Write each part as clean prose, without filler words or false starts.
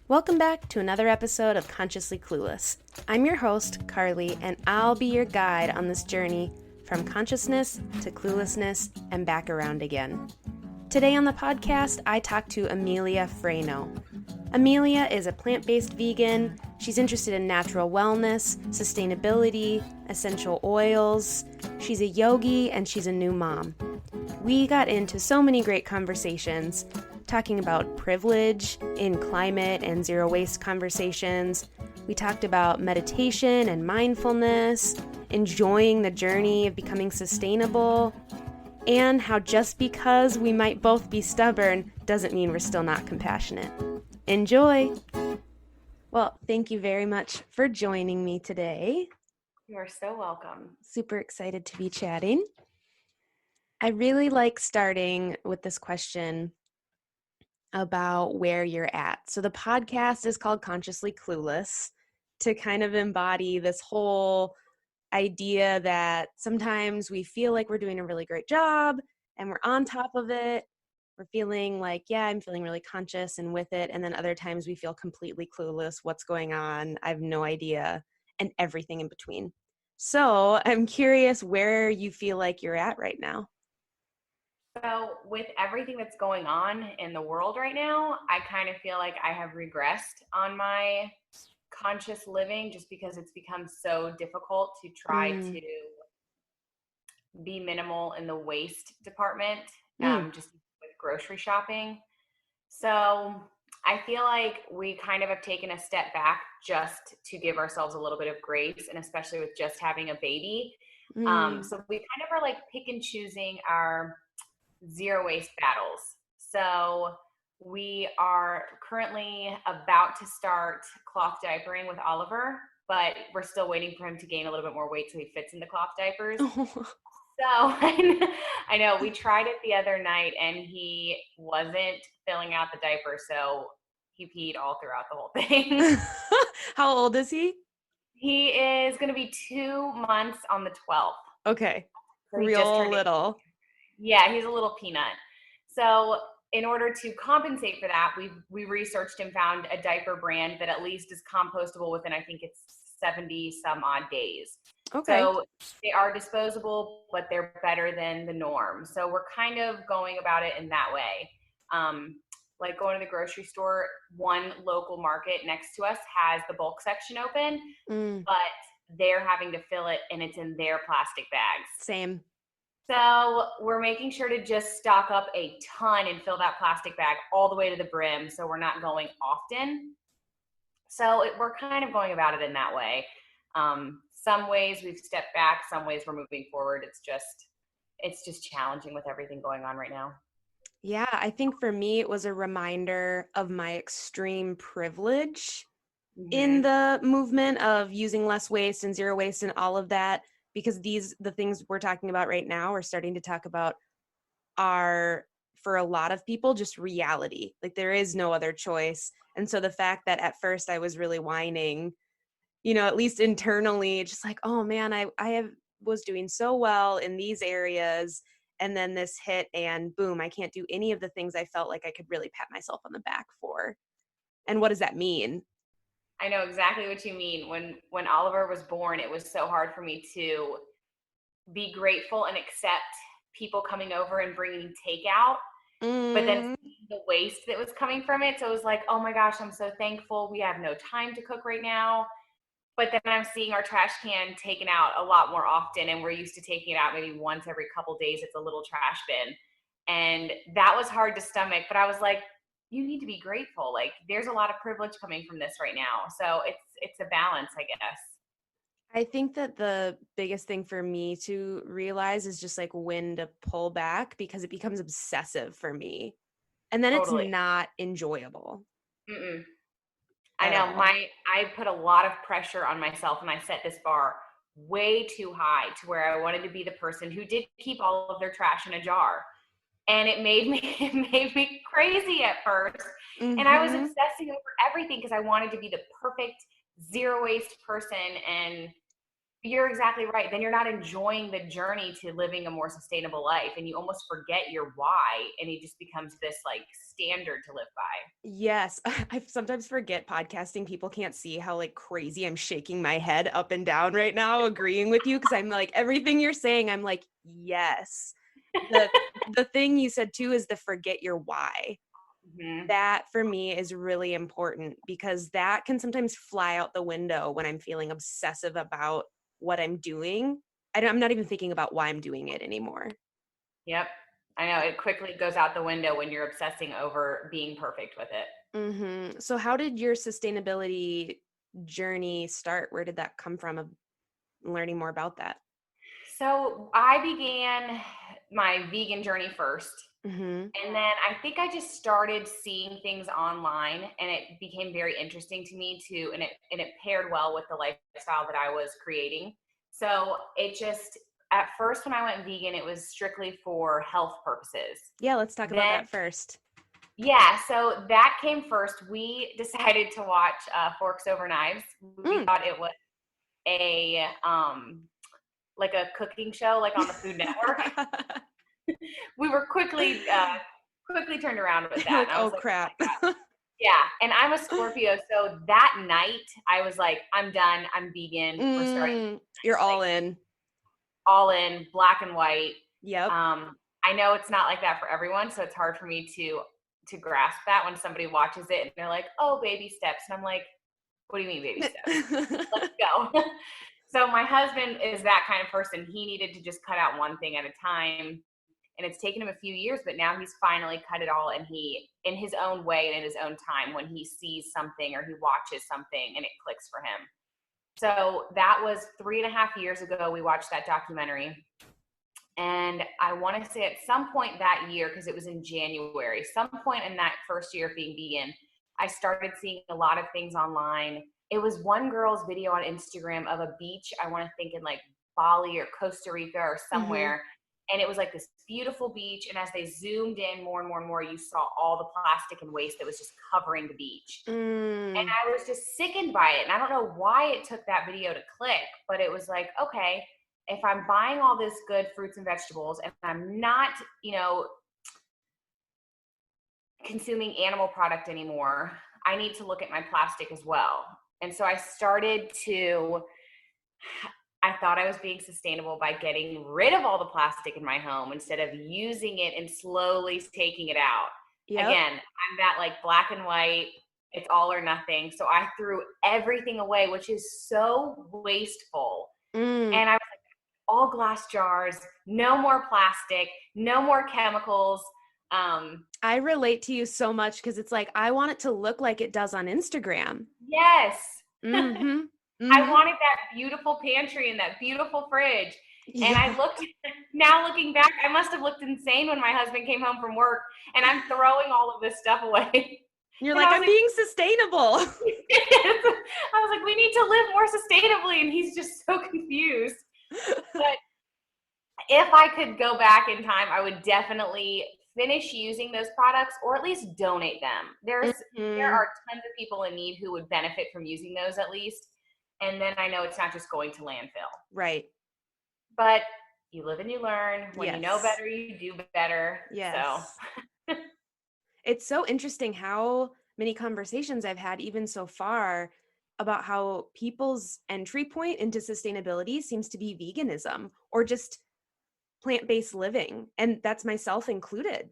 Welcome back to another episode of Consciously Clueless. I'm your host, Carly, and I'll be your guide on this journey from consciousness to cluelessness and back around again. Today on the podcast, I talk to Emilia Frano. Emilia is a plant-based vegan. She's interested in natural wellness, sustainability, essential oils. She's a yogi and she's a new mom. We got into so many great conversations, talking about privilege in climate and zero waste conversations. We talked about meditation and mindfulness, enjoying the journey of becoming sustainable, and how just because we might both be stubborn doesn't mean we're still not compassionate. Enjoy! Well, thank you very much for joining me today. You are so welcome. Super excited to be chatting. I really like starting with this question about where you're at. So the podcast is called Consciously Clueless to kind of embody this whole idea that sometimes we feel like we're doing a really great job and we're on top of it. We're feeling like, yeah, I'm feeling really conscious and with it. And then other times we feel completely clueless. What's going on? I have no idea, and everything in between. So I'm curious where you feel like you're at right now. So, with everything that's going on in the world right now, I kind of feel like I have regressed on my conscious living just because it's become so difficult to try Mm, to be minimal in the waste department, mm, just with grocery shopping. So, I feel like we kind of have taken a step back just to give ourselves a little bit of grace, and especially with just having a baby. mm. So, we kind of are like pick and choosing our zero waste battles. So we are currently about to start cloth diapering with Oliver, but we're still waiting for him to gain a little bit more weight so he fits into cloth diapers. So I know we tried it the other night and he wasn't filling out the diaper, so he peed all throughout the whole thing. How old is he? He is going to be 2 months on the 12th. Okay. So he just Real turned 18. little. Yeah, he's a little peanut. So in order to compensate for that, we researched and found a diaper brand that at least is compostable within, I think it's 70 some odd days. Okay. So they are disposable, but they're better than the norm. So we're kind of going about it in that way. Like going to the grocery store, one local market next to us has the bulk section open, Mm, but they're having to fill it and it's in their plastic bags. same. So we're making sure to just stock up a ton and fill that plastic bag all the way to the brim so we're not going often. So we're kind of going about it in that way. Some ways we've stepped back, some ways we're moving forward. It's just challenging with everything going on right now. Yeah, I think for me, it was a reminder of my extreme privilege in Mm-hmm. the movement of using less waste and zero waste and all of that, because the things we're talking about right now, we're starting to talk about are, for a lot of people, just reality. Like there is no other choice. And so the fact that at first I was really whining, at least internally, just like, oh man, I was doing so well in these areas. And then this hit and boom, I can't do any of the things I felt like I could really pat myself on the back for. And what does that mean? I know exactly what you mean. When Oliver was born, it was so hard for me to be grateful and accept people coming over and bringing takeout, but then Mm, seeing the waste that was coming from it. So it was like, oh my gosh, I'm so thankful. We have no time to cook right now. But then I'm seeing our trash can taken out a lot more often. And we're used to taking it out maybe once every couple days. It's a little trash bin. And that was hard to stomach. But I was like, you need to be grateful. Like there's a lot of privilege coming from this right now. So it's a balance, I guess. I think that the biggest thing for me to realize is just like when to pull back because it becomes obsessive for me. And then it's Totally. not enjoyable Mm-mm. I at know all. I put a lot of pressure on myself and I set this bar way too high to where I wanted to be the person who did keep all of their trash in a jar. And it made me it made me crazy at first. And I was Mm-hmm. obsessing over everything because I wanted to be the perfect zero waste person. And You're exactly right. Then you're not enjoying the journey to living a more sustainable life, and you almost forget your why, and it just becomes this like standard to live by. Yes. I sometimes forget podcasting. People can't see how like crazy I'm shaking my head up and down right now, agreeing with you. Cause I'm like, everything you're saying, I'm like, yes. The the thing you said too is the forget your why. Hmm. That for me is really important because that can sometimes fly out the window when I'm feeling obsessive about what I'm doing. I'm not even thinking about why I'm doing it anymore. Yep. I know it quickly goes out the window when you're obsessing over being perfect with it. So how did your sustainability journey start? Where did that come from of learning more about that? So I began my vegan journey first. Mm-hmm. And then I think I just started seeing things online, and it became very interesting to me too. And it paired well with the lifestyle that I was creating. So it just, at first when I went vegan, it was strictly for health purposes. Yeah, let's talk about Then, that first. yeah, so that came first. We decided to watch Forks Over Knives. We Mm. thought it was a like a cooking show, like on the Food Network. We were quickly turned around with You're that, like, and I oh was like, oh my crap. god. Yeah, and I'm a Scorpio, so that night I was like, I'm done. I'm vegan. We're starting You're like all in. all in, black and white. Yep. I know it's not like that for everyone, so it's hard for me to grasp that when somebody watches it and they're like, "Oh, baby steps," and I'm like, "What do you mean, baby steps? Let's go." So my husband is that kind of person. He needed to just cut out one thing at a time, and it's taken him a few years, but now he's finally cut it all, and he, in his own way and in his own time, when he sees something or he watches something and it clicks for him. So that was 3.5 years ago. We watched that documentary, and I want to say at some point that year, because it was in January, some point in that first year of being vegan, I started seeing a lot of things online. It was one girl's video on Instagram of a beach, I want to think in like Bali or Costa Rica or Mm-hmm. somewhere. And it was like this beautiful beach. And as they zoomed in more and more and more, you saw all the plastic and waste that was just covering the beach. And Mm. I was just sickened by it. And I don't know why it took that video to click, but it was like, okay, if I'm buying all this good fruits and vegetables and I'm not, consuming animal product anymore, I need to look at my plastic as well. And so I thought I was being sustainable by getting rid of all the plastic in my home instead of using it and slowly taking it out. Yep. Again, I'm that like black and white, it's all or nothing. So I threw everything away, which is so wasteful. Mm. And I was like, all glass jars, no more plastic, no more chemicals. I relate to you so much because it's like I want it to look like it does on Instagram. Yes. Mm-hmm. I Mm-hmm. wanted that beautiful pantry and that beautiful fridge. And I Yeah. looked, now looking back, I must have looked insane when my husband came home from work and I'm throwing all of this stuff away. You're And like, I was I'm like, being sustainable. I was like, we need to live more sustainably. And he's just so confused. But if I could go back in time, I would definitely finish using those products or at least donate them. There Mm-hmm. are tons of people in need who would benefit from using those at least. And then I know it's not just going to landfill. Right. But you live and you learn. When you know Yes. better, you do better. So Yes. It's so interesting how many conversations I've had, even so far, about how people's entry point into sustainability seems to be veganism or just plant-based living. And that's myself included.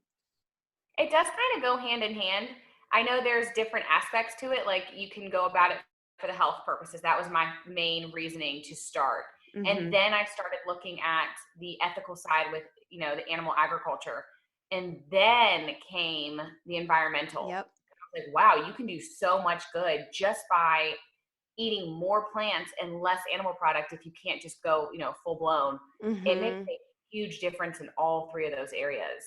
it does kind of go hand in hand. I know there's different aspects to it. Like you can go about it for the health purposes. That was my main reasoning to start. And Mm-hmm. then I started looking at the ethical side with, the animal agriculture. And then came the environmental. Yep. Like, wow, you can do so much good just by eating more plants and less animal product if you can't just go, full blown. It makes Mm-hmm. a huge difference in all three of those areas.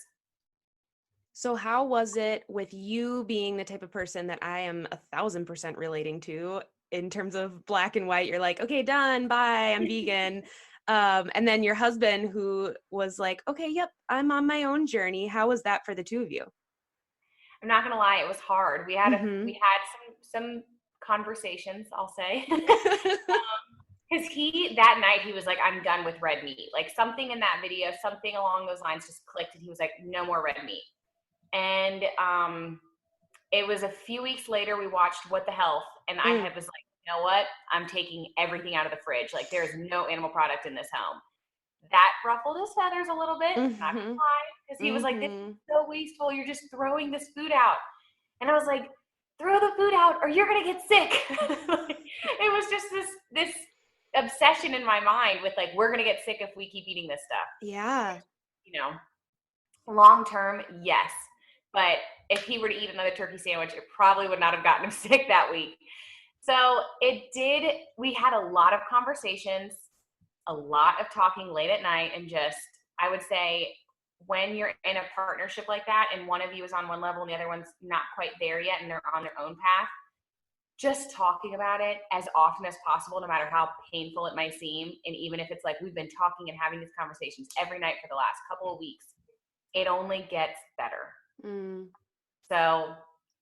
So how was it with you being the type of person that I am 1,000% relating to in terms of black and white? You're like, okay, done, bye, I'm vegan. And then your husband who was like, okay, yep, I'm on my own journey. How was that for the two of you? I'm not gonna lie, it was hard. We Mm-hmm. had some conversations, I'll say. Because that night, he was like, I'm done with red meat. Like something in that video, something along those lines just clicked, and he was like, no more red meat. And it was a few weeks later, we watched What the Health, and I was like, you know what? I'm taking everything out of the fridge. Like there is no animal product in this home. That ruffled his feathers a little bit, not gonna Mm-hmm. lie, because he was like, this Mm-hmm. is so wasteful. You're just throwing this food out. And I was like, throw the food out or you're gonna get sick. It was just this obsession in my mind with like, we're gonna get sick if we keep eating this stuff. Yeah. You know, long term, yes. But if he were to eat another turkey sandwich, it probably would not have gotten him sick that week. So we had a lot of conversations, a lot of talking late at night, and just, I would say, when you're in a partnership like that and one of you is on one level and the other one's not quite there yet and they're on their own path, just talking about it as often as possible, no matter how painful it might seem. And even if it's like we've been talking and having these conversations every night for the last couple of weeks, it only gets better. Mm. So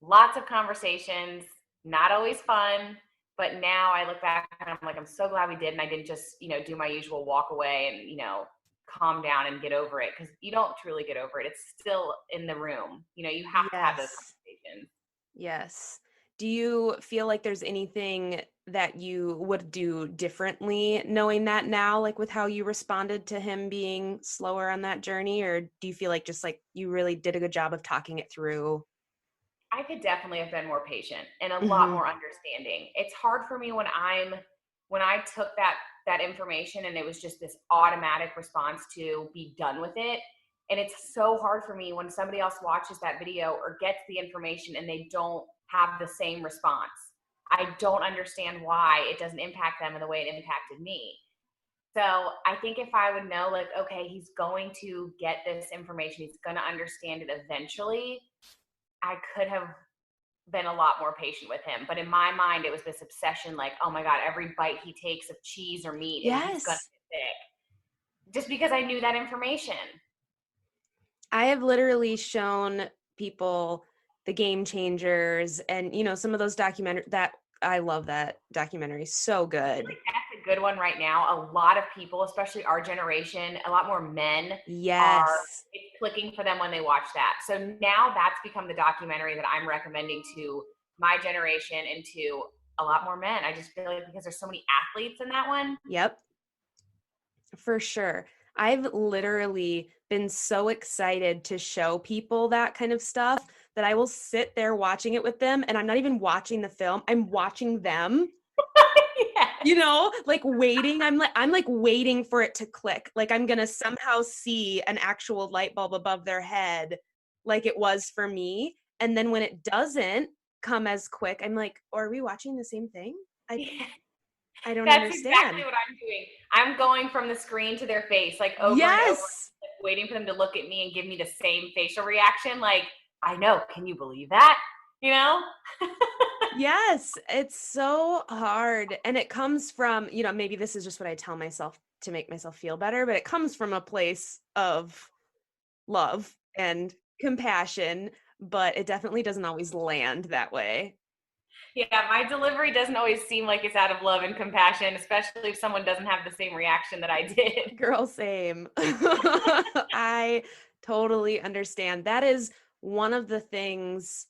lots of conversations, not always fun, but now I look back and I'm like, I'm so glad we did. And I didn't just, do my usual walk away and, calm down and get over it. Cause you don't truly get over it. It's still in the room. You have to have those Yes. conversations. Yes. Do you feel like there's anything that you would do differently knowing that now, like with how you responded to him being slower on that journey? Or do you feel like just like you really did a good job of talking it through? I could definitely have been more patient and a lot Mm-hmm. more understanding. It's hard for me when I took that information and it was just this automatic response to be done with it. And it's so hard for me when somebody else watches that video or gets the information and they don't have the same response. I don't understand why it doesn't impact them in the way it impacted me. So I think if I would know, like, okay, he's going to get this information, he's going to understand it eventually, I could have been a lot more patient with him. But in my mind, it was this obsession, like, oh my God, every bite he takes of cheese or meat and he's gonna Yes. get sick. Just because I knew that information. I have literally shown people the Game Changers and, some of those documentary that I love that documentary. So good. Like, that's a good one right now. A lot of people, especially our generation, a lot more men are Yes. it's clicking for them when they watch that. So now that's become the documentary that I'm recommending to my generation and to a lot more men. I just feel like because there's so many athletes in that one. Yep. For sure. I've literally been so excited to show people that kind of stuff that I will sit there watching it with them and I'm not even watching the film. I'm watching them, Yes. like waiting. I'm like waiting for it to click. Like I'm going to somehow see an actual light bulb above their head like it was for me. And then when it doesn't come as quick, I'm like, oh, are we watching the same thing? I Yeah. I don't That's exactly understand. what I'm doing. I'm going from the screen to their face, like over and over, Yes. like, waiting for them to look at me and give me the same facial reaction. Like, I know, can you believe that? You know? Yes, it's so hard. And it comes from, maybe this is just what I tell myself to make myself feel better, but it comes from a place of love and compassion, but it definitely doesn't always land that way. Yeah, my delivery doesn't always seem like it's out of love and compassion, especially if someone doesn't have the same reaction that I did. Girl, same. I totally understand. That is one of the things.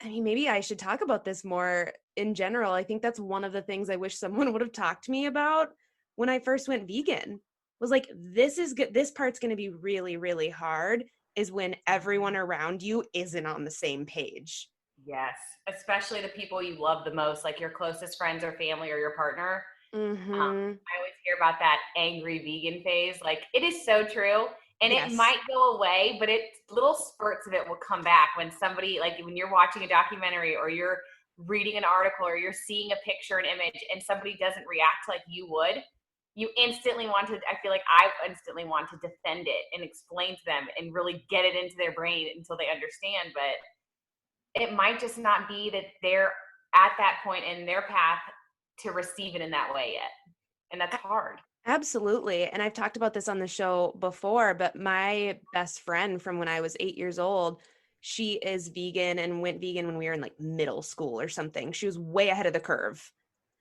I mean, maybe I should talk about this more in general. I think that's one of the things I wish someone would have talked to me about when I first went vegan. Was like, this is good. This part's going to be really, really hard is when everyone around you isn't on the same page. Yes, especially the people you love the most, like your closest friends or family or your partner. Mm-hmm. I always hear about that angry vegan phase. Like, it is so true. And it Yes. might go away, but little spurts of it will come back when somebody, like when you're watching a documentary or you're reading an article or you're seeing a picture, an image, and somebody doesn't react like you would. You instantly want to, I feel like I instantly want to defend it and explain to them and really get it into their brain until they understand. But it might just not be that they're at that point in their path to receive it in that way yet. And that's hard. Absolutely. And I've talked about this on the show before, but my best friend from when I was 8 years old, she is vegan and went vegan when we were in like middle school or something. She was way ahead of the curve.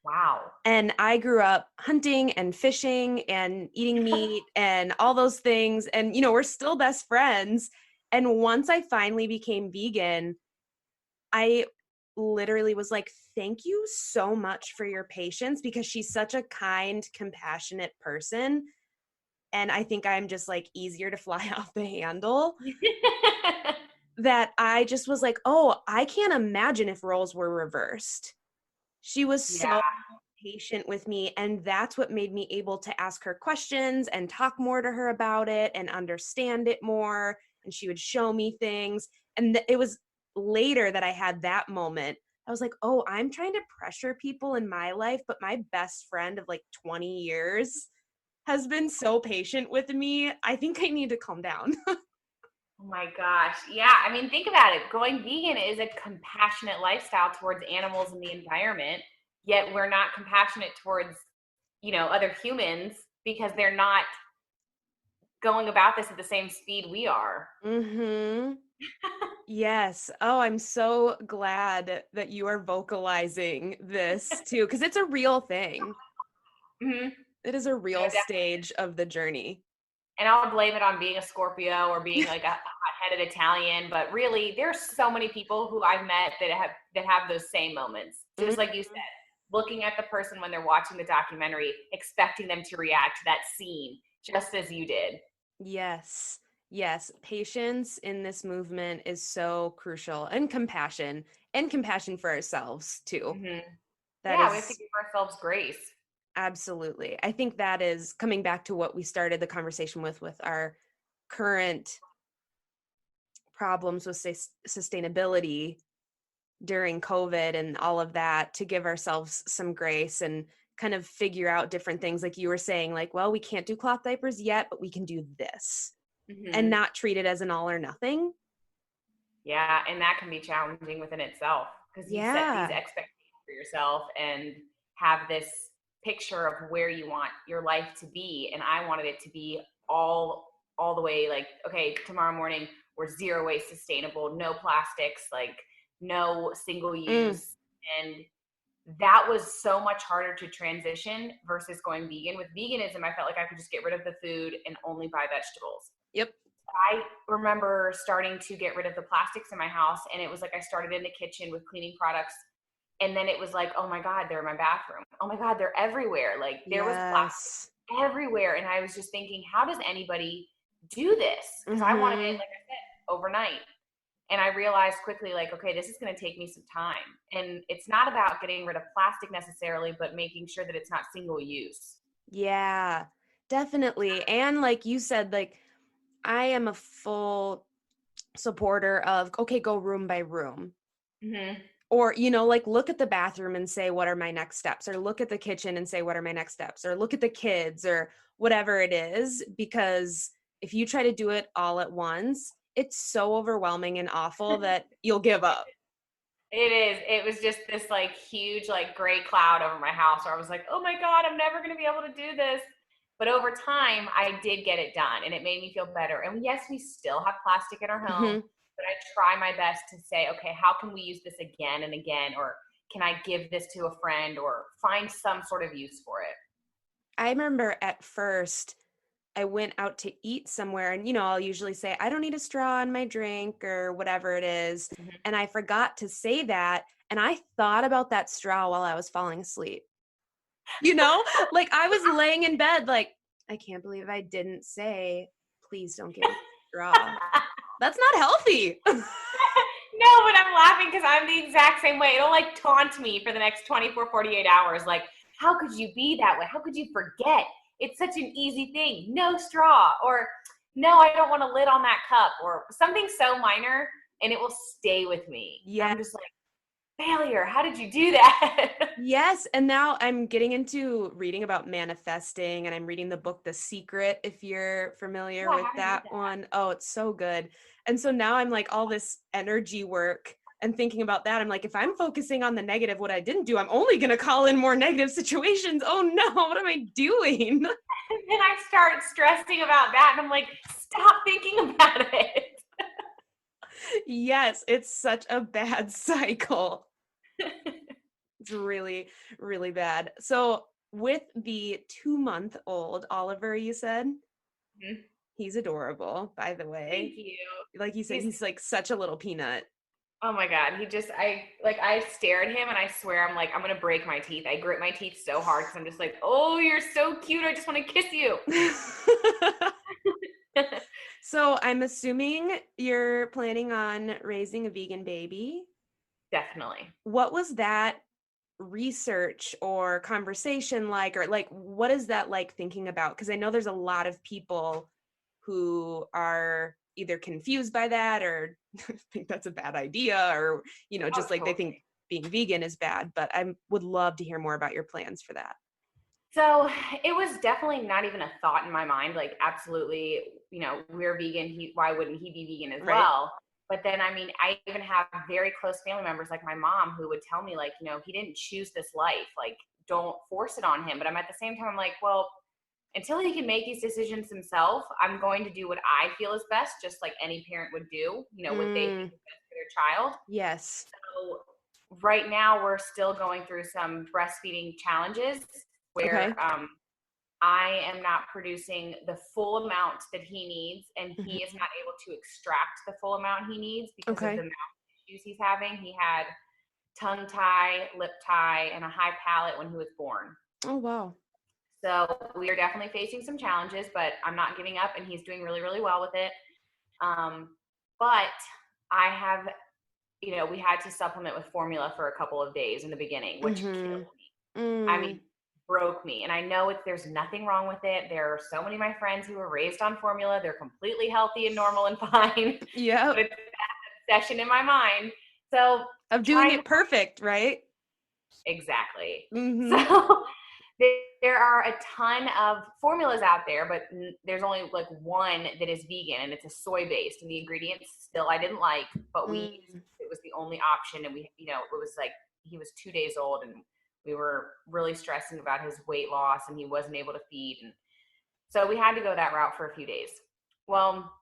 Wow. And I grew up hunting and fishing and eating meat and all those things. And, we're still best friends. And once I finally became vegan, I literally was like, thank you so much for your patience, because she's such a kind, compassionate person. And I think I'm just like easier to fly off the handle, that I just was like, oh, I can't imagine if roles were reversed. She was Yeah. so patient with me, and that's what made me able to ask her questions and talk more to her about it and understand it more, and she would show me things. And it was later that I had that moment. I was like, oh, I'm trying to pressure people in my life, but my best friend of like 20 years has been so patient with me. I think I need to calm down. Oh my gosh. Yeah. I mean, think about it. Going vegan is a compassionate lifestyle towards animals and the environment, yet we're not compassionate towards, other humans because they're not going about this at the same speed we are. Mhm. Yes. Oh, I'm so glad that you are vocalizing this too, because it's a real thing. Hmm. It is a real stage of the journey. And I'll blame it on being a Scorpio or being like a hot-headed Italian, but really, there's so many people who I've met that have those same moments. Just like you said, Mhm. looking at the person when they're watching the documentary, expecting them to react to that scene just as you did. Yes. Yes. Patience in this movement is so crucial, and compassion for ourselves too. Hmm. That Yeah, we have to is give ourselves grace. absolutely. I think that is coming back to what we started the conversation with our current problems with sustainability during COVID and all of that, to give ourselves some grace and kind of figure out different things. Like you were saying, like, well, we can't do cloth diapers yet, but we can do this, and Hmm. not treat it as an all or nothing. Yeah, and that can be challenging within itself because you set these Yeah. expectations for yourself and have this picture of where you want your life to be. And I wanted it to be all the way like, okay, tomorrow morning we're zero waste sustainable, no plastics, like no single Mm. use. And that was so much harder to transition versus going vegan. With veganism, I felt like I could just get rid of the food and only buy vegetables. Yep. I remember starting to get rid of the plastics in my house, and it was like I started in the kitchen with cleaning products, and then it was like, oh my God, they're in my bathroom. Oh my God, they're everywhere. Like there was plastic Yes. everywhere. And I was just thinking, how does anybody do this? Because I wanted it, Mm-hmm. like I said, overnight. And I realized quickly, like, okay, this is going to take me some time. And it's not about getting rid of plastic necessarily, but making sure that it's not single use. Yeah, definitely. And like you said, like, I am a full supporter of, okay, go room by room. Hmm. Or, like, look at the bathroom and say, what are my next steps? Or look at the kitchen and say, what are my next steps? Or look at the kids, or whatever it is. Because if you try to do it all at once, it's so overwhelming and awful that you'll give up. It is. It was just this like huge like gray cloud over my house where I was like, oh my God, I'm never going to be able to do this. But over time, I did get it done and it made me feel better. And yes, we still have plastic in our home, Mhm. but I try my best to say, okay, how can we use this again and again? Or can I give this to a friend or find some sort of use for it? I remember at first, I went out to eat somewhere, and I'll usually say, I don't need a straw in my drink or whatever it is. Mhm. And I forgot to say that. And I thought about that straw while I was falling asleep. You know, like I was laying in bed, like, I can't believe I didn't say, please don't give me a straw. That's not healthy. No, but I'm laughing because I'm the exact same way. It'll like taunt me for the next 24, 48 hours. Like, how could you be that way? How could you forget? It's such an easy thing. No straw. Or, no, I don't want a lid on that cup. Or something so minor and it will stay with me. Yeah. I'm just like, failure. How did you do that? Yes. And now I'm getting into reading about manifesting, and I'm reading the book The Secret, if you're Oh, familiar I with haven't read that that. one. Oh, it's so good. And so now I'm like, all this energy work and thinking about that. I'm like, if I'm focusing on the negative, what I didn't do, I'm only going to call in more negative situations. Oh no, what am I doing? And then I start stressing about that. And I'm like, stop thinking about it. Yes, it's such a bad cycle. It's really, really bad. So with the 2-month-old Oliver, you said Mhm. he's adorable, by the way. Thank you. Like you said, He's he's like such a little peanut. Oh my God. I stare at him and I swear I'm like, I'm going to break my teeth. I grit my teeth so hard because I'm just like, oh, you're so cute. I just want to kiss you. So I'm assuming you're planning on raising a vegan baby. Definitely. What was that research or conversation like, or like, what is that like thinking about? Because I know there's a lot of people who are either confused by that or think that's a bad idea, or, Oh, just like they think totally. being vegan is bad. But I would love to hear more about your plans for that. So it was definitely not even a thought in my mind. Like, absolutely, we're vegan. Why wouldn't he be vegan as Right. well? But then, I mean, I even have very close family members like my mom who would tell me, like, he didn't choose this life. Like, don't force it on him. But I'm at the same time, I'm like, well, until he can make these decisions himself, I'm going to do what I feel is best, just like any parent would do, what they think Mm, is best for their child. yes. So right now we're still going through some breastfeeding challenges where Okay. I am not producing the full amount that he needs, and he is Hmm. not able to extract the full amount he needs because of the Okay. mouth issues he's having. He had tongue tie, lip tie, and a high palate when he was born. Oh, wow. So we are definitely facing some challenges, but I'm not giving up, and he's doing really, really well with it. Um, but I have, we had to supplement with formula for a couple of days in the beginning, which Mm-hmm. killed me. I mean, Mm. broke me. And I know there's nothing wrong with it. There are so many of my friends who were raised on formula. They're completely healthy and normal and fine, but Yep. it's that obsession in my mind. So Of doing trying to it perfect, right? exactly. Mm-hmm. So there are a ton of formulas out there, but there's only like one that is vegan, and it's a soy based, and the ingredients still I didn't like, but Mm. it was the only option, and it was like he was 2 days old, and we were really stressing about his weight loss, and he wasn't able to feed, and so we had to go that route for a few days. Well,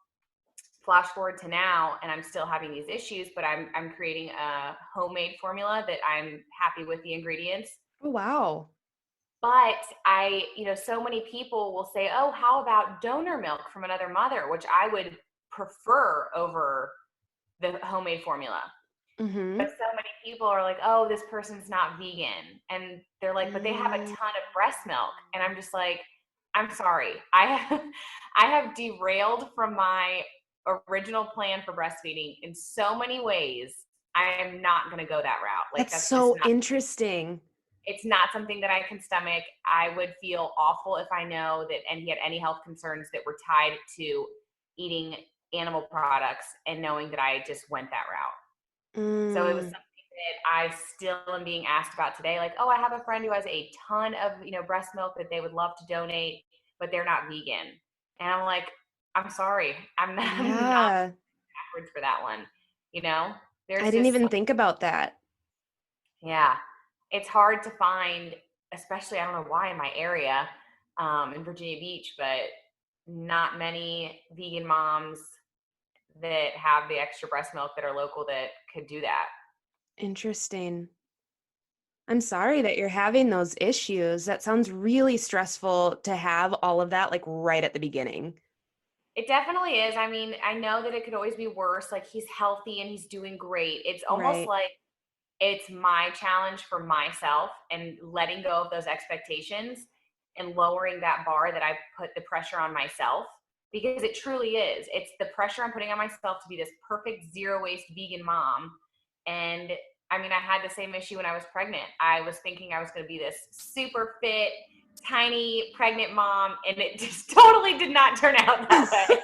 flash forward to now, and I'm still having these issues, but I'm creating a homemade formula that I'm happy with the ingredients. Oh, wow. But so many people will say, oh, how about donor milk from another mother, which I would prefer over the homemade formula. Mm-hmm. But so many people are like, oh, this person's not vegan. And they're like, but they have a Mm. ton of breast milk. And I'm just like, I'm sorry. I have derailed from my original plan for breastfeeding in so many ways. I am not going to go that route. Like, That's that's just so not, interesting. it's not something that I can stomach. I would feel awful if I know that, and he had any health concerns that were tied to eating animal products and knowing that I just went that route. So it was Mm. something that I still am being asked about today. Like, oh, I have a friend who has a ton of, breast milk that they would love to donate, but they're not vegan. And I'm like, I'm sorry. I'm not Yeah. backwards for that one. You know, I there's didn't just, even think about that. yeah, it's hard to find, especially, I don't know why in my area, in Virginia Beach, but not many vegan moms that have the extra breast milk that are local that could do that. Interesting. I'm sorry that you're having those issues. That sounds really stressful to have all of that like right at the beginning. It definitely is. I mean, I know that it could always be worse. Like, he's healthy and he's doing great. It's almost Right. like it's my challenge for myself and letting go of those expectations and lowering that bar that I put the pressure on myself, because it truly is. It's the pressure I'm putting on myself to be this perfect zero waste vegan mom. And I mean, I had the same issue when I was pregnant. I was thinking I was going to be this super fit, tiny pregnant mom, and it just totally did not turn out that way.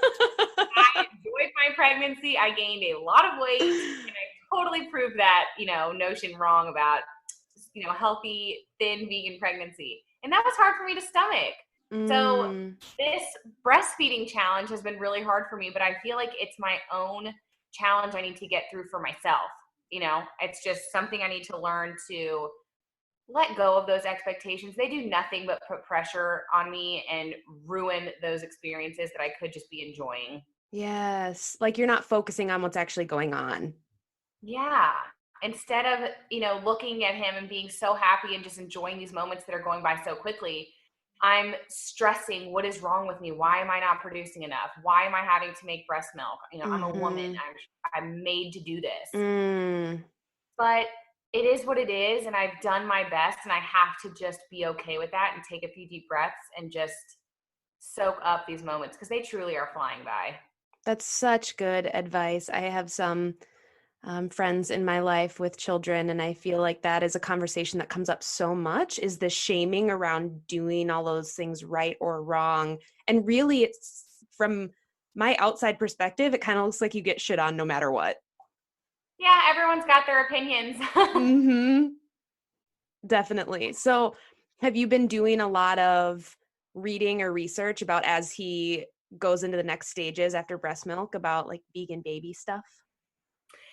I enjoyed my pregnancy. I gained a lot of weight, and I totally proved that, notion wrong about, healthy, thin vegan pregnancy. And that was hard for me to stomach. So Mm. this breastfeeding challenge has been really hard for me, but I feel like it's my own challenge I need to get through for myself. It's just something I need to learn to let go of those expectations. They do nothing but put pressure on me and ruin those experiences that I could just be enjoying. Yes. Like you're not focusing on what's actually going on. Yeah. instead of, looking at him and being so happy and just enjoying these moments that are going by so quickly, I'm stressing, what is wrong with me? Why am I not producing enough? Why am I having to make breast milk? I'm a woman. Mm-hmm. I'm made to do this. Mm. But it is what it is, and I've done my best, and I have to just be okay with that and take a few deep breaths and just soak up these moments because they truly are flying by. That's such good advice. I have some friends in my life with children, and I feel like that is a conversation that comes up so much, is the shaming around doing all those things right or wrong. And really, it's from my outside perspective, it kind of looks like you get shit on no matter what. Yeah, everyone's got their opinions. Mm-hmm. Definitely. So, have you been doing a lot of reading or research about as he goes into the next stages after breast milk about like vegan baby stuff?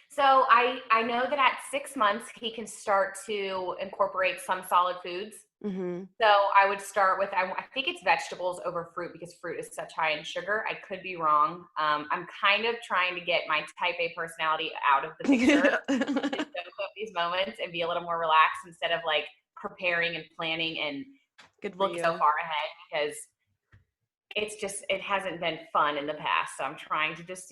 So I know that at 6 months he can start to incorporate some solid foods. Mm-hmm. So I would start with, I think it's vegetables over fruit because fruit is such high in sugar. I could be wrong. I'm kind of trying to get my type A personality out of the picture and soak up these moments and be a little more relaxed instead of like preparing and planning and Good for look so you. far ahead because it hasn't been fun in the past. So I'm trying to just,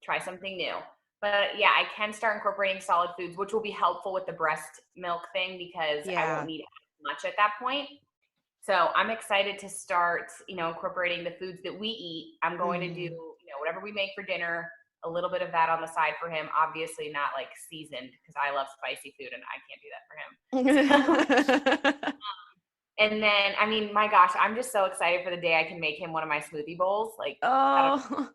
try something new. But yeah, I can start incorporating solid foods, which will be helpful with the breast milk thing because I won't Yeah. need much at that point. So I'm excited to start, incorporating the foods that we eat. I'm going to do, Mm. whatever we make for dinner, a little bit of that on the side for him. Obviously not like seasoned because I love spicy food and I can't do that for him. And then, I mean, my gosh, I'm just so excited for the day I can make him one of my smoothie bowls. Like, I don't Oh,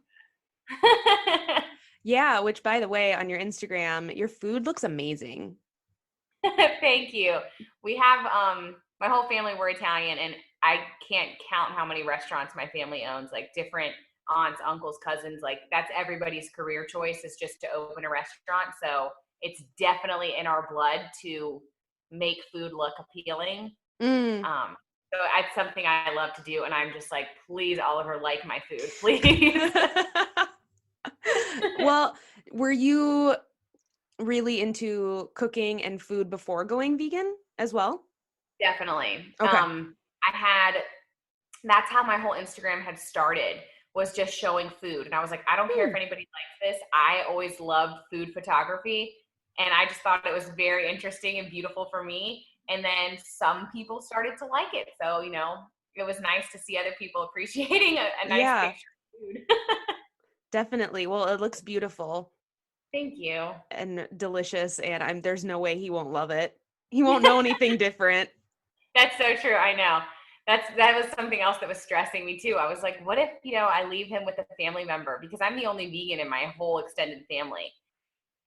know. yeah. Which, by the way, on your Instagram, your food looks amazing. Thank you. We have my whole family, we're Italian, and I can't count how many restaurants my family owns, like different aunts, uncles, cousins. Like that's everybody's career choice is just to open a restaurant. So it's definitely in our blood to make food look appealing. Mm. So it's something I love to do, and I'm just like, please, Oliver, like my food, please. Well, were you really into cooking and food before going vegan as well? Definitely. Okay. I had that's how my whole Instagram had started was just showing food. And I was like, I don't care if Hmm. anybody likes this. I always loved food photography. And I just thought it was very interesting and beautiful for me. And then some people started to like it. So, it was nice to see other people appreciating a nice Yeah, picture of food. definitely. Well, it looks beautiful Thank you. and delicious, and there's no way he won't love it. He won't know anything different. That's so true. I know. That was something else that was stressing me too. I was like, what if, I leave him with a family member because I'm the only vegan in my whole extended family.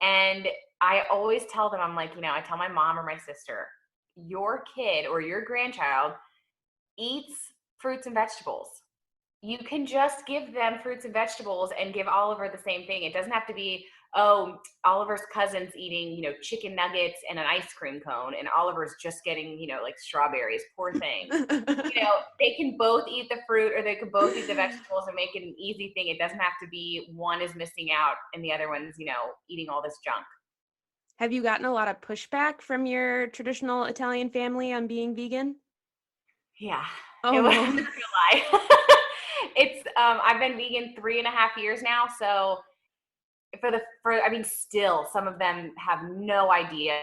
And I always tell them, I'm like, I tell my mom or my sister, your kid or your grandchild eats fruits and vegetables. You can just give them fruits and vegetables and give Oliver the same thing. It doesn't have to be, oh, Oliver's cousin's eating, chicken nuggets and an ice cream cone, and Oliver's just getting, like strawberries. Poor thing. They can both eat the fruit or they could both eat the vegetables and make it an easy thing. It doesn't have to be one is missing out and the other one's, eating all this junk. Have you gotten a lot of pushback from your traditional Italian family on being vegan? Yeah, Oh it was, I'm not no. gonna lie. It's I've been vegan 3.5 years now, so I mean, still some of them have no idea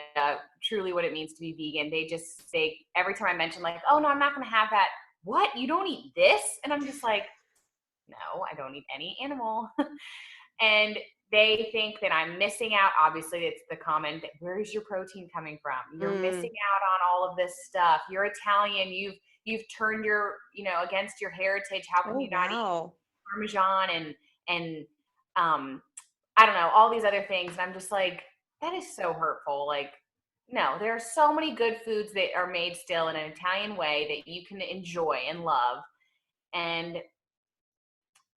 truly what it means to be vegan. They every time I mention like, oh no, I'm not gonna have that. What? You don't eat this? And I'm just like, no, I don't eat any animal. And they think that I'm missing out. Obviously, it's the comment that where is your protein coming from? You're Mm. missing out on all of this stuff. You're Italian. You've turned your, against your heritage. How can Oh you not eat wow. Parmesan and um I don't know, all these other things. And I'm just like, that is so hurtful. Like, no, there are so many good foods that are made still in an Italian way that you can enjoy and love. And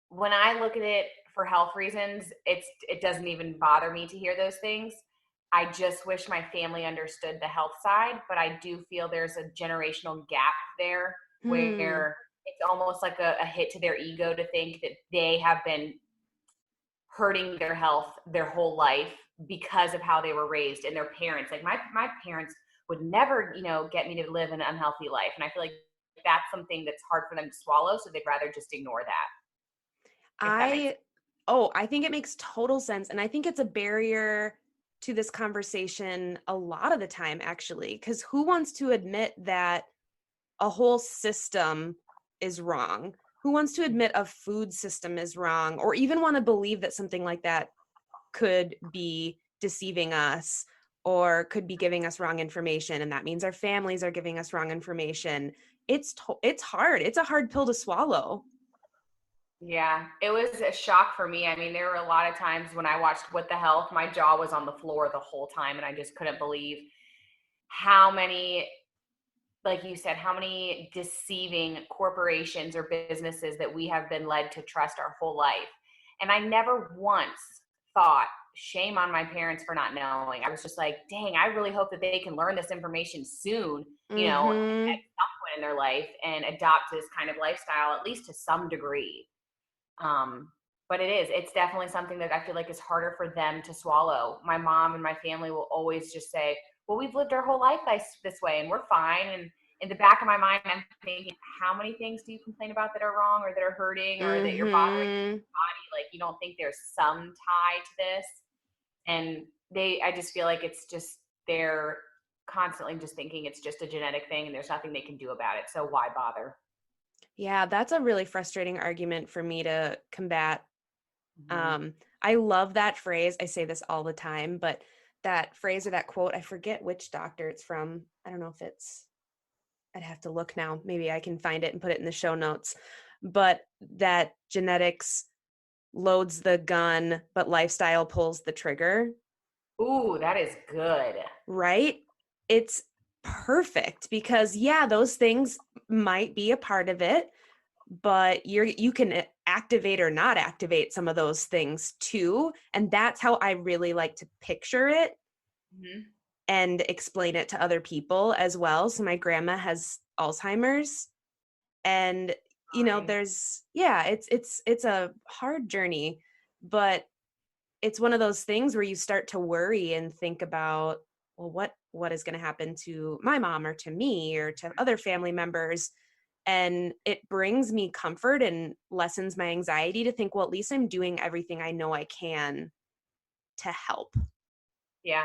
when I look at it for health reasons, it doesn't even bother me to hear those things. I just wish my family understood the health side, but I do feel there's a generational gap there Hmm. where it's almost like a hit to their ego to think that they have been hurting their health their whole life because of how they were raised and their parents. Like my parents would never, get me to live an unhealthy life. And I feel like that's something that's hard for them to swallow. So they'd rather just ignore that. If that makes sense. I think it makes total sense. And I think it's a barrier to this conversation a lot of the time, actually, because who wants to admit that a whole system is wrong? Who wants to admit a food system is wrong, or even want to believe that something like that could be deceiving us or could be giving us wrong information? And that means our families are giving us wrong information. It's hard. It's a hard pill to swallow. Yeah, it was a shock for me. I mean, there were a lot of times when I watched What the Health, my jaw was on the floor the whole time, and I just couldn't believe how many, like you said, how many deceiving corporations or businesses that we have been led to trust our whole life. And I never once thought, shame on my parents for not knowing. I was just like, dang, I really hope that they can learn this information soon, at some point in their life and adopt this kind of lifestyle, at least to some degree. But it's definitely something that I feel like is harder for them to swallow. My mom and my family will always just say, well, we've lived our whole life this way and we're fine. And in the back of my mind, I'm thinking, how many things do you complain about that are wrong or that are hurting or that you're bothering your body? Like, you don't think there's some tie to this? And I just feel like it's just, they're constantly just thinking it's just a genetic thing and there's nothing they can do about it. So why bother? Yeah, that's a really frustrating argument for me to combat. Mm-hmm. I love that phrase. I say this all the time, but that phrase or that quote, I forget which doctor it's from. I don't know if I'd have to look now. Maybe I can find it and put it in the show notes. But that genetics loads the gun, but lifestyle pulls the trigger. Ooh, that is good. Right? It's perfect because yeah, those things might be a part of it, but you can activate or not activate some of those things too. And that's how I really like to picture it Mm-hmm. and explain it to other people as well. So my grandma has Alzheimer's, and Fine. it's a hard journey, but it's one of those things where you start to worry and think about, well, what is going to happen to my mom or to me or to other family members? And it brings me comfort and lessens my anxiety to think, well, at least I'm doing everything I know I can to help. Yeah.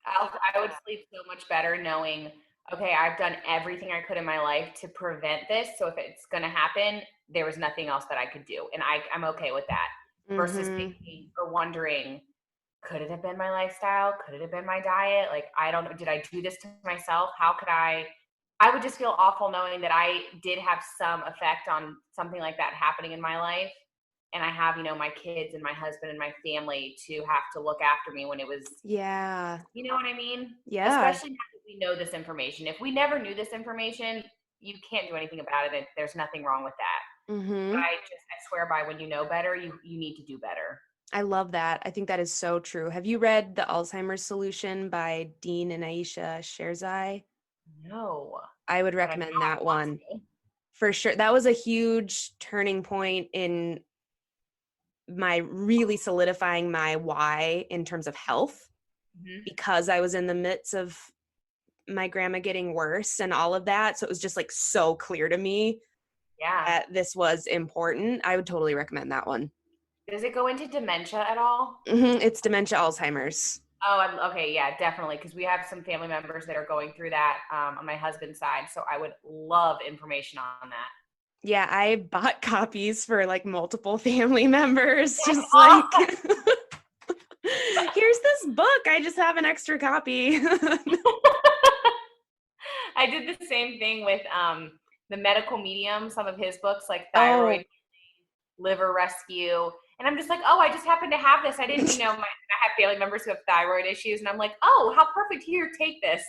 I would sleep so much better knowing, okay, I've done everything I could in my life to prevent this. So if it's going to happen, there was nothing else that I could do. And I'm okay with that versus Mm-hmm. thinking or wondering, could it have been my lifestyle? Could it have been my diet? Like, I don't know. Did I do this to myself? How could I would just feel awful knowing that I did have some effect on something like that happening in my life. And I have, my kids and my husband and my family to have to look after me when it was, Yeah. you know what I mean? Yeah. Especially now that we know this information. If we never knew this information, you can't do anything about it. There's nothing wrong with that. But Mm-hmm. I swear by, when you know better, you need to do better. I love that. I think that is so true. Have you read The Alzheimer's Solution by Dean and Ayesha Sherzai? No, I would but I recommend now that want one to. for sure. That was a huge turning point in my really solidifying my why in terms of health, Mm-hmm. because I was in the midst of my grandma getting worse and all of that. So it was just like so clear to me Yeah. that this was important. I would totally recommend that one. Does it go into dementia at all? It's dementia Alzheimer's. Oh, okay. Yeah, definitely. Because we have some family members that are going through that on my husband's side. So I would love information on that. Yeah, I bought copies for like multiple family members, That's just like, awesome. here's this book. I just have an extra copy. I did the same thing with the medical medium, some of his books like thyroid, Oh, liver rescue. And I'm just like, oh, I just happen to have this. I didn't, I have family members who have thyroid issues. And I'm like, oh, how perfect. Here, take this.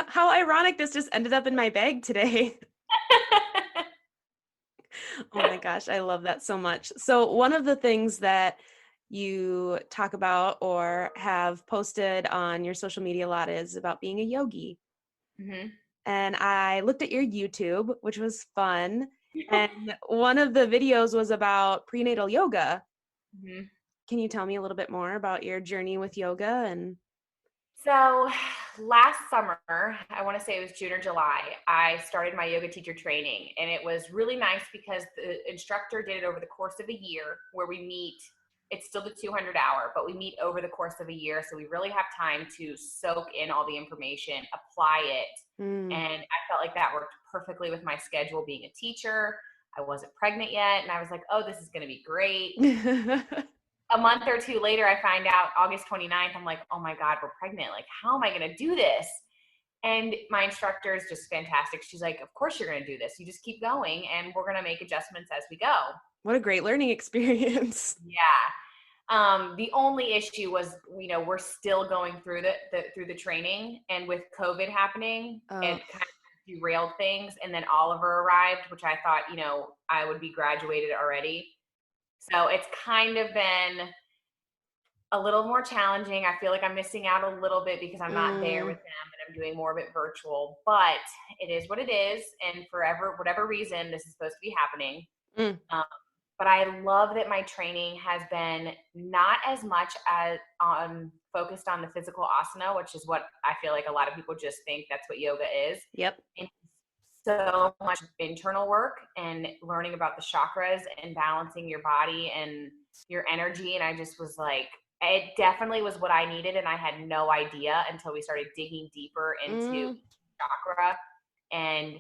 how ironic this just ended up in my bag today. Oh my gosh, I love that so much. So, one of the things that you talk about or have posted on your social media a lot is about being a yogi. Hmm. And I looked at your YouTube, which was fun. And one of the videos was about prenatal yoga. Mhm. Can you tell me a little bit more about your journey with yoga? And So last summer, I want to say it was June or July, I started my yoga teacher training. And it was really nice because the instructor did it over the course of a year where we meet. It's still the 200-hour, but we meet over the course of a year. So we really have time to soak in all the information, apply it. mm. And I felt like that worked perfectly with my schedule being a teacher. I wasn't pregnant yet. And I was like, oh, this is going to be great. A month or two later, I find out August 29th, I'm like, oh my God, we're pregnant. Like, how am I going to do this? And my instructor is just fantastic. She's like, of course you're going to do this. You just keep going and we're going to make adjustments as we go. What a great learning experience. Yeah. The only issue was, we're still going through through the training, and with COVID happening, Oh, it kind of derailed things. And then Oliver arrived, which I thought, I would be graduated already. So it's kind of been a little more challenging. I feel like I'm missing out a little bit because I'm not there with mm, them and I'm doing more of it virtual, but it is what it is. And forever, whatever reason, this is supposed to be happening. mm. Um, but I love that my training has been not as much as focused on the physical asana, which is what I feel like a lot of people just think that's what yoga is. Yep. And so much internal work and learning about the chakras and balancing your body and your energy. And I just was like, it definitely was what I needed. And I had no idea until we started digging deeper into Mm. chakra and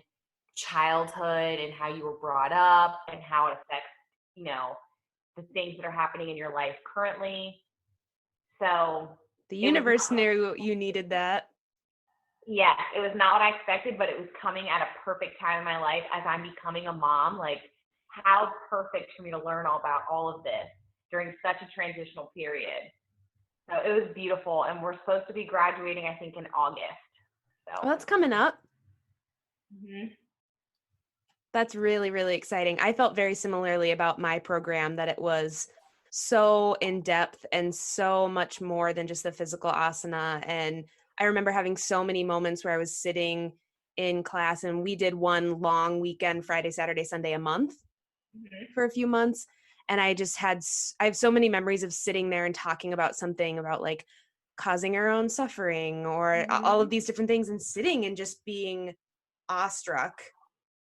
childhood and how you were brought up and how it affects, you know, the things that are happening in your life currently. So The it was universe knew you needed that. yes, it was not what I expected, but it was coming at a perfect time in my life as I'm becoming a mom. Like, how perfect for me to learn all about all of this during such a transitional period. So it was beautiful, and we're supposed to be graduating, I think, in August. Well, So, that's coming up. mhm. That's really, really exciting. I felt very similarly about my program, that it was so in depth and so much more than just the physical asana. And I remember having so many moments where I was sitting in class, and we did one long weekend, Friday, Saturday, Sunday a month Mhm. for a few months. And I just I have so many memories of sitting there and talking about something about like causing our own suffering or all of Mhm. these different things, and sitting and just being awestruck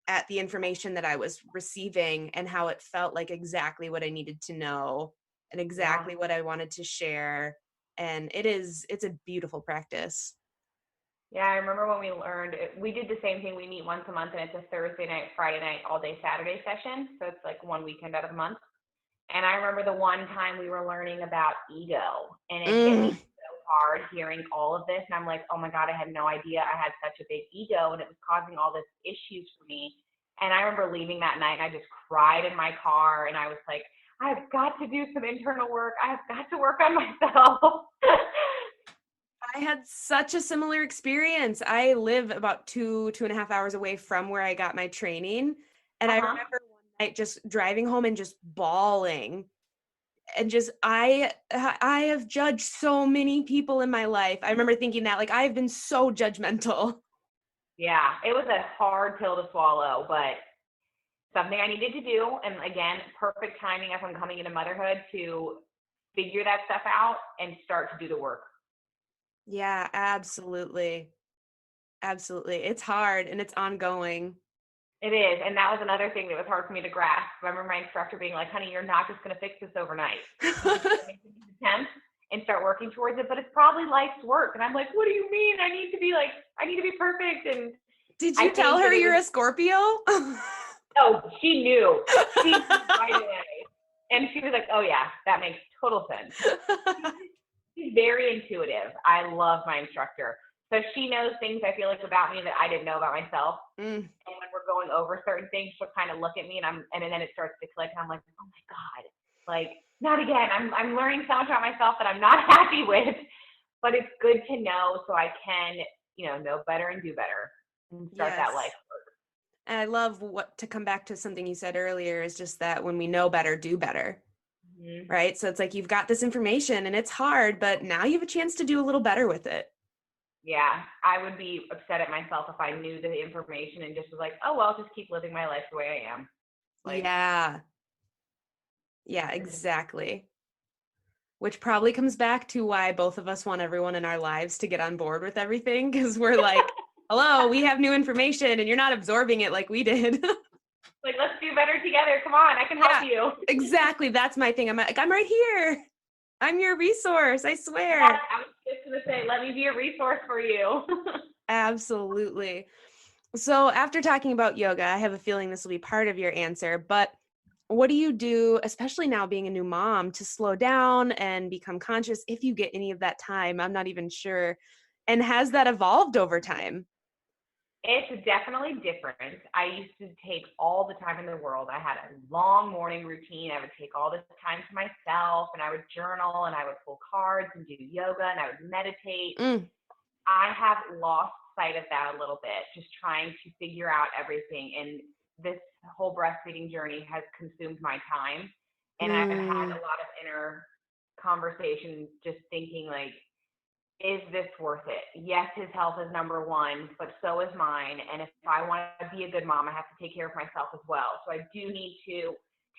at the information that I was receiving and how it felt like exactly what I needed to know and Yeah. exactly what I wanted to share. And it's a beautiful practice. Yeah, I remember when we learned it, we did the same thing. We meet once a month, and it's a Thursday night, Friday night, all day Saturday session. So it's like one weekend out of the month. And I remember the one time we were learning about ego, and it hit me Mm. so hard hearing all of this. And I'm like, oh my God, I had no idea I had such a big ego, and it was causing all this issues for me. And I remember leaving that night, and I just cried in my car, and I was like, I've got to do some internal work. I've got to work on myself. I had such a similar experience. I live about 2.5 hours away from where I got my training. And I Uh-huh. remember one night just driving home and just bawling. And just I have judged so many people in my life. I remember thinking that, like, I've been so judgmental. Yeah, it was a hard pill to swallow, but something I needed to do. And again, perfect timing as I'm coming into motherhood to figure that stuff out and start to do the work. Yeah, absolutely. Absolutely. It's hard and it's ongoing. It is. And that was another thing that was hard for me to grasp. I remember my instructor being like, honey, you're not just going to fix this overnight. You just got to make these attempts and start working towards it. But it's probably life's work. And I'm like, what do you mean? I need to be perfect. And Did I you tell think her that it you're was, a Scorpio? oh, she knew. She knew right away. And she was like, oh, yeah, that makes total sense. She's very intuitive. I love my instructor. So she knows things I feel like about me that I didn't know about myself. Mm, And when we're going over certain things, she'll kind of look at me and then it starts to click and I'm like, oh my God, like not again. I'm learning so much about myself that I'm not happy with, but it's good to know so I can, know better and do better and start that life yes. work. And I love what to come back to something you said earlier, is just that when we know better, do better. Mm-hmm. Right? So it's like you've got this information and it's hard, but now you have a chance to do a little better with it. Yeah, I would be upset at myself if I knew the information and just was like, oh, well, just keep living my life the way I am. Like, Yeah. Yeah, exactly. which probably comes back to why both of us want everyone in our lives to get on board with everything, because we're like, hello, we have new information and you're not absorbing it like we did. Like, let's do better together. Come on, I can help you. Exactly. That's my thing. I'm like, I'm right here. I'm your resource. I swear. Yeah, I was just going to say, let me be a resource for you. Absolutely. So after talking about yoga, I have a feeling this will be part of your answer, but what do you do, especially now being a new mom, to slow down and become conscious if you get any of that time? I'm not even sure. And has that evolved over time? It's definitely different. I used to take all the time in the world. I had a long morning routine. I would take all this time to myself, and I would journal, and I would pull cards and do yoga, and I would meditate. Mm. I have lost sight of that a little bit, just trying to figure out everything. And this whole breastfeeding journey has consumed my time. And I've had a lot of inner conversations just thinking like, is this worth it? Yes, his health is number one, but so is mine. And if I want to be a good mom, I have to take care of myself as well. So I do need to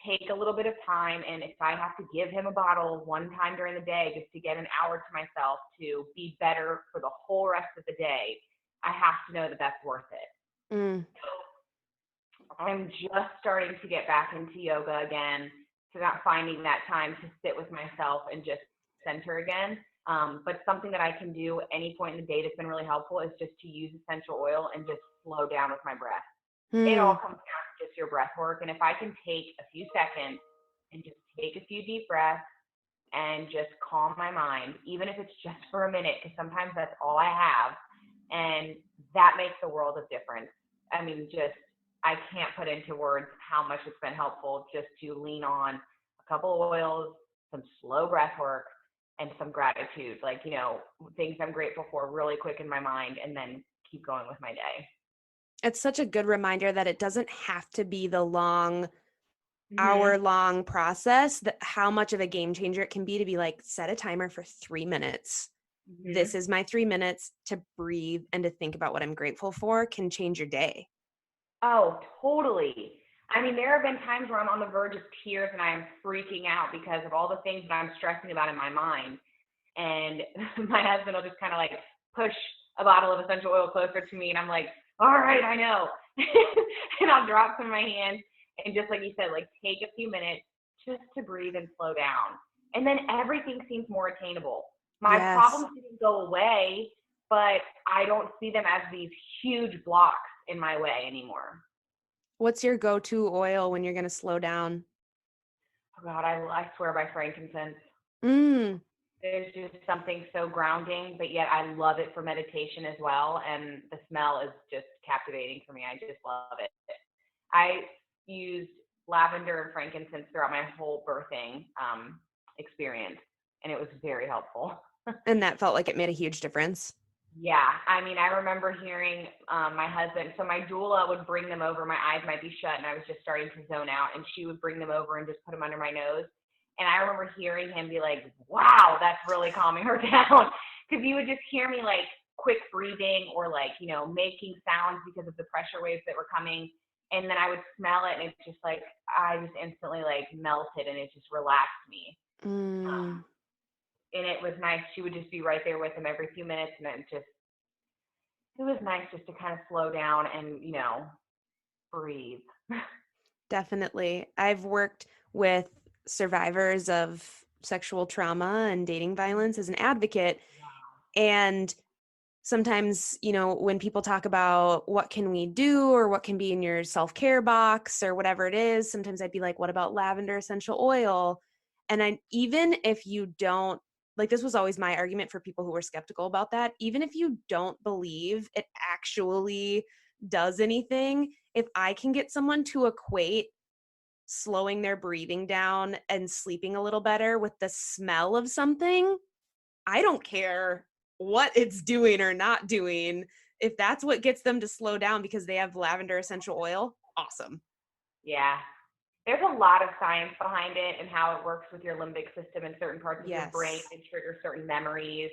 take a little bit of time. And if I have to give him a bottle one time during the day just to get an hour to myself to be better for the whole rest of the day, I have to know that that's worth it. Mm. So I'm just starting to get back into yoga again, to not finding that time to sit with myself and just center again. But something that I can do any point in the day that's been really helpful is just to use essential oil and just slow down with my breath. It all comes down to just your breath work. And if I can take a few seconds and just take a few deep breaths and just calm my mind, even if it's just for a minute, because sometimes that's all I have. And that makes a world of difference. I mean, I can't put into words how much it's been helpful just to lean on a couple of oils, some slow breath work, and some gratitude, like, things I'm grateful for really quick in my mind, and then keep going with my day. It's such a good reminder that it doesn't have to be the long, Mm-hmm. hour-long process, that how much of a game changer it can be to be like, set a timer for 3 minutes. Mm-hmm. This is my 3 minutes to breathe and to think about what I'm grateful for can change your day. Oh, totally. I mean, there have been times where I'm on the verge of tears and I am freaking out because of all the things that I'm stressing about in my mind. And my husband will just kind of like push a bottle of essential oil closer to me. And I'm like, all right, I know. And I'll drop some in my hand. And just like you said, like, take a few minutes just to breathe and slow down. And then everything seems more attainable. My problems didn't go away, but I don't see them as these huge blocks in my way anymore. What's your go-to oil when you're going to slow down? Oh God, I swear by frankincense. Mm. There's just something so grounding, but yet I love it for meditation as well. And the smell is just captivating for me. I just love it. I used lavender and frankincense throughout my whole birthing experience, and it was very helpful. And that felt like it made a huge difference. Yeah, I mean, I remember hearing my husband, so my doula would bring them over, my eyes might be shut and I was just starting to zone out, and she would bring them over and just put them under my nose. And I remember hearing him be like, wow, that's really calming her down. Because you would just hear me like quick breathing or like, making sounds because of the pressure waves that were coming. And then I would smell it and it's just like, I just instantly like melted and it just relaxed me. And it was nice. She would just be right there with him every few minutes. And it was nice just to kind of slow down and, breathe. Definitely. I've worked with survivors of sexual trauma and dating violence as an advocate. And sometimes, when people talk about what can we do or what can be in your self-care box or whatever it is, sometimes I'd be like, what about lavender essential oil? And even if you don't, like, this was always my argument for people who were skeptical about that, even if you don't believe it actually does anything, if I can get someone to equate slowing their breathing down and sleeping a little better with the smell of something, I don't care what it's doing or not doing. If that's what gets them to slow down because they have lavender essential oil, awesome. Yeah. There's a lot of science behind it and how it works with your limbic system and certain parts of your brain and trigger certain memories.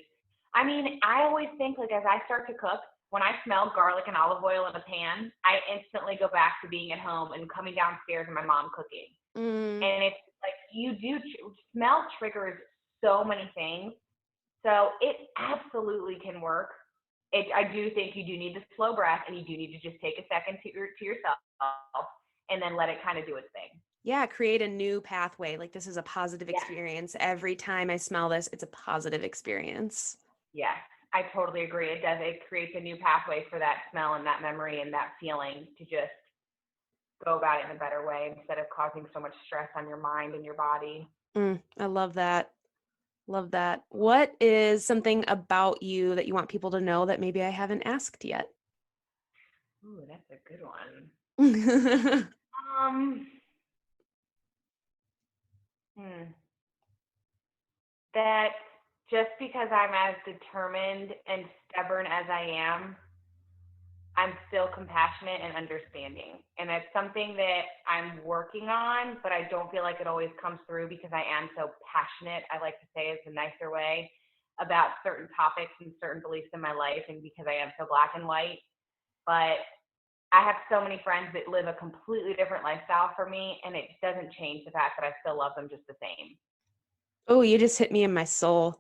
I mean, I always think like as I start to cook, when I smell garlic and olive oil in a pan, I instantly go back to being at home and coming downstairs and my mom cooking. And it's like smell triggers so many things. So it absolutely can work. I do think you do need the slow breath, and you do need to just take a second to yourself and then let it kind of do its thing. Yeah, create a new pathway. Like, this is a positive Yes. experience. Every time I smell this, it's a positive experience. Yes, I totally agree. It does. It creates a new pathway for that smell and that memory and that feeling to just go about it in a better way instead of causing so much stress on your mind and your body. I love that. Love that. What is something about you that you want people to know that maybe I haven't asked yet? Ooh, that's a good one. Mm-hmm. That just because I'm as determined and stubborn as I am, I'm still compassionate and understanding. And it's something that I'm working on, but I don't feel like it always comes through because I am so passionate, I like to say is a nicer way, about certain topics and certain beliefs in my life, and because I am so black and white. But I have so many friends that live a completely different lifestyle from me, and it doesn't change the fact that I still love them just the same. Oh, you just hit me in my soul.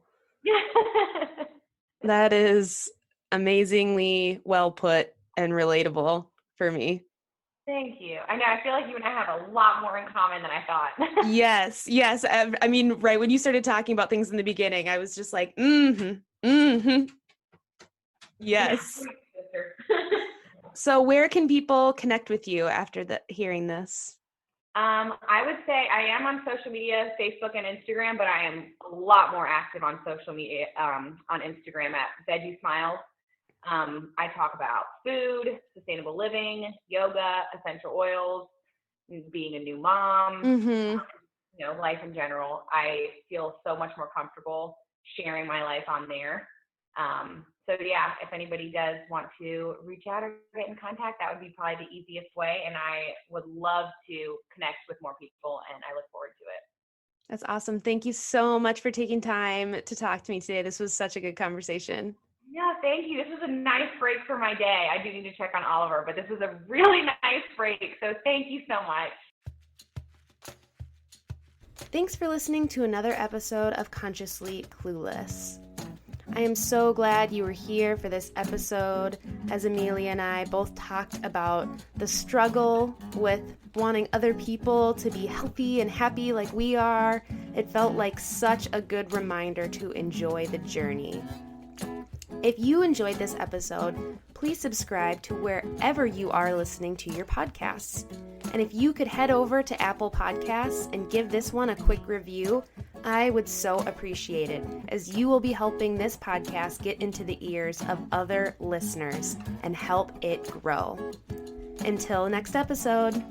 That is amazingly well put and relatable for me. Thank you. I know, I feel like you and I have a lot more in common than I thought. Yes. I mean, right when you started talking about things in the beginning, I was just like, mm-hmm. Yes. So where can people connect with you after hearing this? I would say I am on social media, Facebook and Instagram, but I am a lot more active on social media, on Instagram at Veggie Smiles. I talk about food, sustainable living, yoga, essential oils, being a new mom, life in general. I feel so much more comfortable sharing my life on there. So yeah, if anybody does want to reach out or get in contact, that would be probably the easiest way. And I would love to connect with more people, and I look forward to it. That's awesome. Thank you so much for taking time to talk to me today. This was such a good conversation. Yeah, thank you. This was a nice break for my day. I do need to check on Oliver, but this was a really nice break. So thank you so much. Thanks for listening to another episode of Consciously Clueless. I am so glad you were here for this episode, as Emilia and I both talked about the struggle with wanting other people to be healthy and happy like we are. It felt like such a good reminder to enjoy the journey. If you enjoyed this episode, please subscribe to wherever you are listening to your podcasts. And if you could head over to Apple Podcasts and give this one a quick review, I would so appreciate it, as you will be helping this podcast get into the ears of other listeners and help it grow. Until next episode.